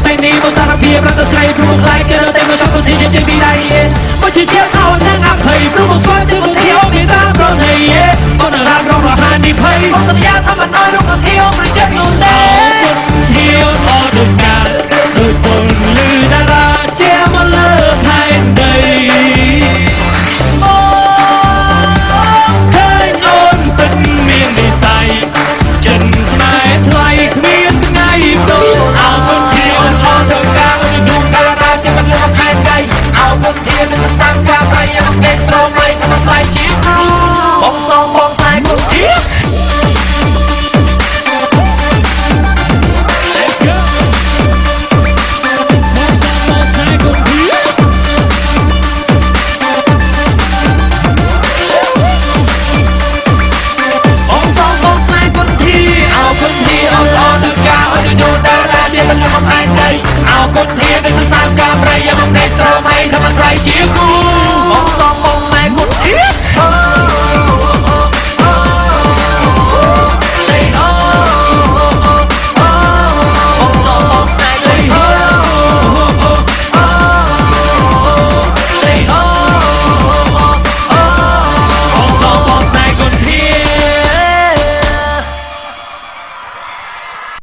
ពេលនេះមកសារភាពរត់ទៅស្រីព្រោះខ្លាយគេរត់តែមកចង់ទៅទីជាពីដៃមកជាជាខោនឹងអភ័យព្រោះមកស្គាល់ជាទៅទីអូមានតាមប្រណីអូនរ៉ាំរងរហ័ននេះភ័យមកសន្យាថាមិនអើយរក